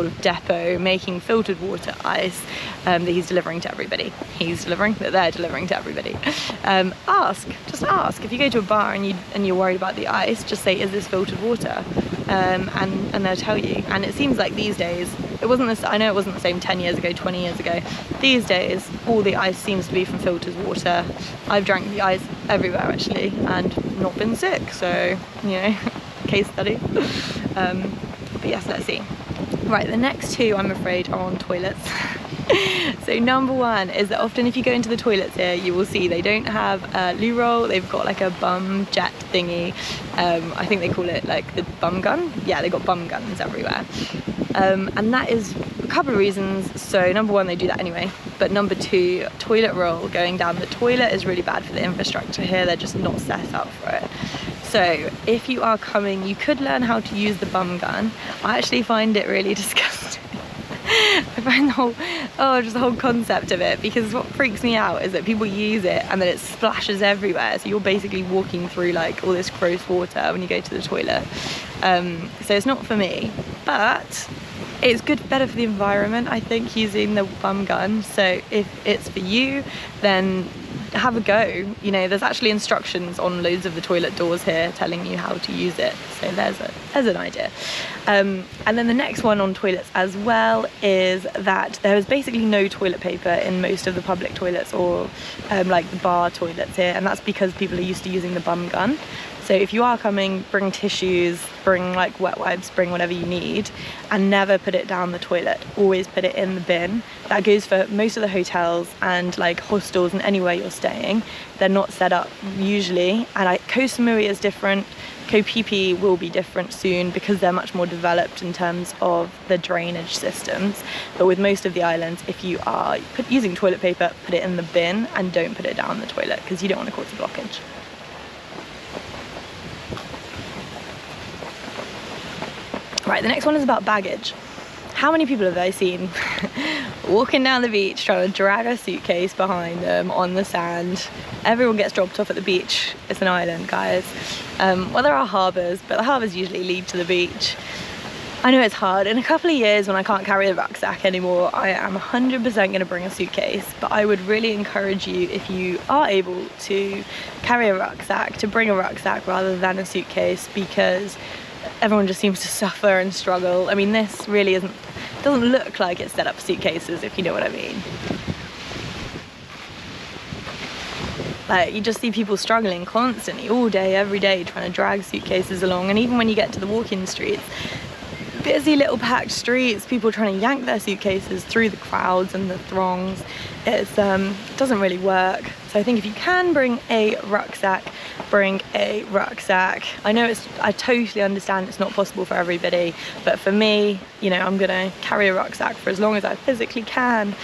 depot making filtered water ice that he's delivering to everybody. That they're delivering to everybody. Just ask. If you go to a bar and you're worried about the ice, just say, is this filtered water? And they'll tell you. And it seems like these days, I know it wasn't the same 10 years ago, 20 years ago. These days, all the ice seems to be from filtered water. I've drank the ice everywhere actually and not been sick, so, you know, case study. But yes, let's see. Right, the next two, I'm afraid, are on toilets. So number one is that often if you go into the toilets here, you will see they don't have a loo roll, they've got like a bum jet thingy. I think they call it like the bum gun. Yeah, they've got bum guns everywhere. And that is a couple of reasons. So number one, they do that anyway. But number two, toilet roll going down the toilet is really bad for the infrastructure here. They're just not set up for it. So if you are coming, you could learn how to use the bum gun. I actually find it really disgusting. I find the whole concept of it, because what freaks me out is that people use it and then it splashes everywhere. So you're basically walking through like all this gross water when you go to the toilet. So it's not for me, but it's better for the environment, I think, using the bum gun. So if it's for you, then have a go. You know, there's actually instructions on loads of the toilet doors here telling you how to use it. So there's an idea. And then the next one on toilets as well is that there is basically no toilet paper in most of the public toilets or like the bar toilets here, and that's because people are used to using the bum gun. So if you are coming, bring tissues, bring like wet wipes, bring whatever you need, and never put it down the toilet. Always put it in the bin. That goes for most of the hotels and like hostels and anywhere you're staying. They're not set up usually, and Koh Samui is different. Koh Phi Phi will be different soon because they're much more developed in terms of the drainage systems. But with most of the islands, if you are using toilet paper, put it in the bin and don't put it down the toilet because you don't want to cause a blockage. Right, the next one is about baggage. How many people have I seen walking down the beach trying to drag a suitcase behind them on the sand? Everyone gets dropped off at the beach. It's an island, guys. Well, there are harbours, but the harbours usually lead to the beach. I know it's hard. In a couple of years, when I can't carry a rucksack anymore, I am 100% going to bring a suitcase. But I would really encourage you, if you are able to carry a rucksack, to bring a rucksack rather than a suitcase, because everyone just seems to suffer and struggle. I mean, this really doesn't look like it's set up for suitcases, if you know what I mean. Like, you just see people struggling constantly, all day, every day, trying to drag suitcases along. And even when you get to the walking streets, busy little packed streets, people trying to yank their suitcases through the crowds and the throngs. It doesn't really work. So I think if you can bring a rucksack, bring a rucksack. I know I totally understand it's not possible for everybody, but for me, you know, I'm gonna carry a rucksack for as long as I physically can,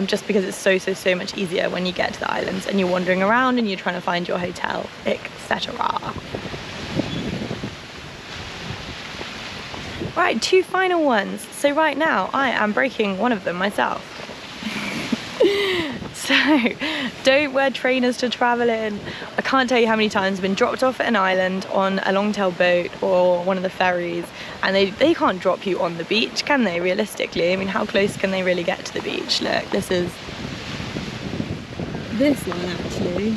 just because it's so much easier when you get to the islands and you're wandering around and you're trying to find your hotel, etc. Right, two final ones. So right now I am breaking one of them myself. So don't wear trainers to travel in. I can't tell you how many times I've been dropped off at an island on a long-tail boat or one of the ferries, and they can't drop you on the beach, can they, realistically? I mean, how close can they really get to the beach? Look, this one actually.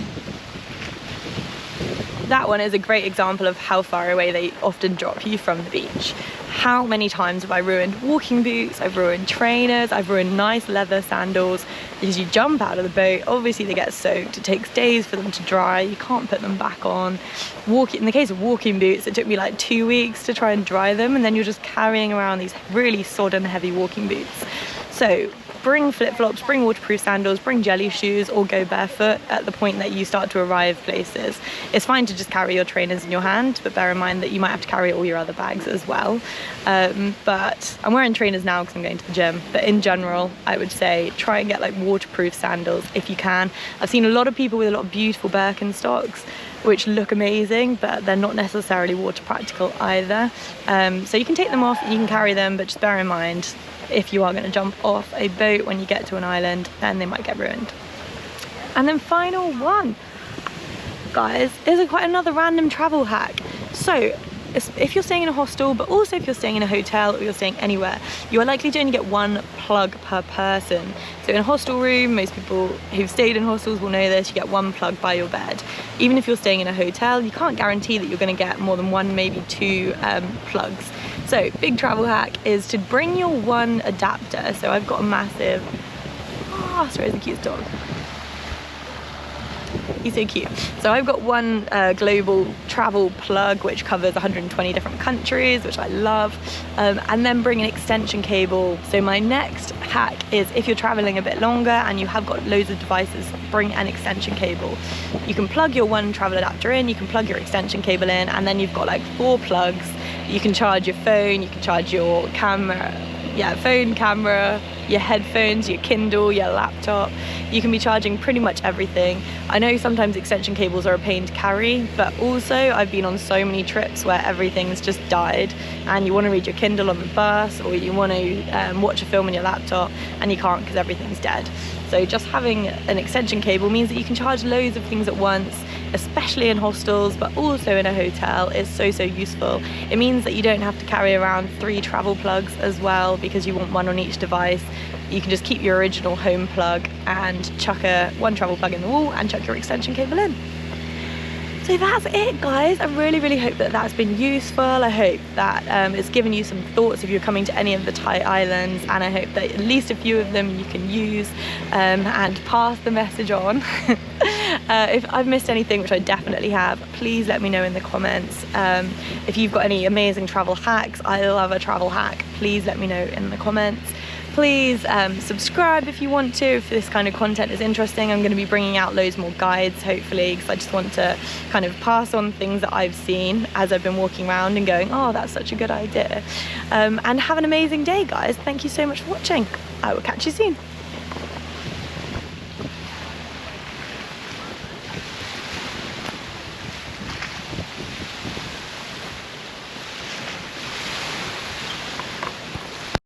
That one is a great example of how far away they often drop you from the beach. How many times have I ruined walking boots, I've ruined trainers, I've ruined nice leather sandals, because you jump out of the boat, obviously they get soaked, it takes days for them to dry, you can't put them back on. In the case of walking boots, it took me like 2 weeks to try and dry them, and then you're just carrying around these really sodden heavy walking boots. So bring flip-flops, bring waterproof sandals, bring jelly shoes, or go barefoot at the point that you start to arrive places. It's fine to just carry your trainers in your hand, but bear in mind that you might have to carry all your other bags as well. But I'm wearing trainers now because I'm going to the gym, but in general, I would say try and get like waterproof sandals if you can. I've seen a lot of people with a lot of beautiful Birkenstocks, which look amazing, but they're not necessarily water practical either. So you can take them off, you can carry them, but just bear in mind, if you are going to jump off a boat when you get to an island, then they might get ruined. And then final one, guys, is quite another random travel hack. So if you're staying in a hostel, but also if you're staying in a hotel or you're staying anywhere, you are likely to only get one plug per person. So in a hostel room, most people who've stayed in hostels will know this, you get one plug by your bed. Even if you're staying in a hotel, you can't guarantee that you're going to get more than one, maybe two plugs. So big travel hack is to bring your one adapter. So I've got a massive, sorry, it's the cutest dog. He's so cute. So I've got one global travel plug which covers 120 different countries, which I love, and then bring an extension cable. So my next hack is, if you're traveling a bit longer and you have got loads of devices, bring an extension cable. You can plug your one travel adapter in, you can plug your extension cable in, and then you've got like 4 plugs. You can charge your phone, you can charge your camera, phone, camera, your headphones, your Kindle, your laptop. You can be charging pretty much everything. I know sometimes extension cables are a pain to carry, but also I've been on so many trips where everything's just died and you want to read your Kindle on the bus, or you want to watch a film on your laptop and you can't because everything's dead. So just having an extension cable means that you can charge loads of things at once, especially in hostels, but also in a hotel, is so useful. It means that you don't have to carry around 3 travel plugs as well, because you want one on each device. You can just keep your original home plug and chuck one travel plug in the wall and chuck your extension cable in. So that's it, guys. I really hope that that's been useful. I hope that it's given you some thoughts if you're coming to any of the Thai islands, and I hope that at least a few of them you can use and pass the message on. If I've missed anything, which I definitely have, please let me know in the comments. If you've got any amazing travel hacks, I love a travel hack, please let me know in the comments. Please subscribe if you want to, if this kind of content is interesting. I'm going to be bringing out loads more guides, hopefully, because I just want to kind of pass on things that I've seen as I've been walking around and going, oh, that's such a good idea. And have an amazing day, guys. Thank you so much for watching. I will catch you soon.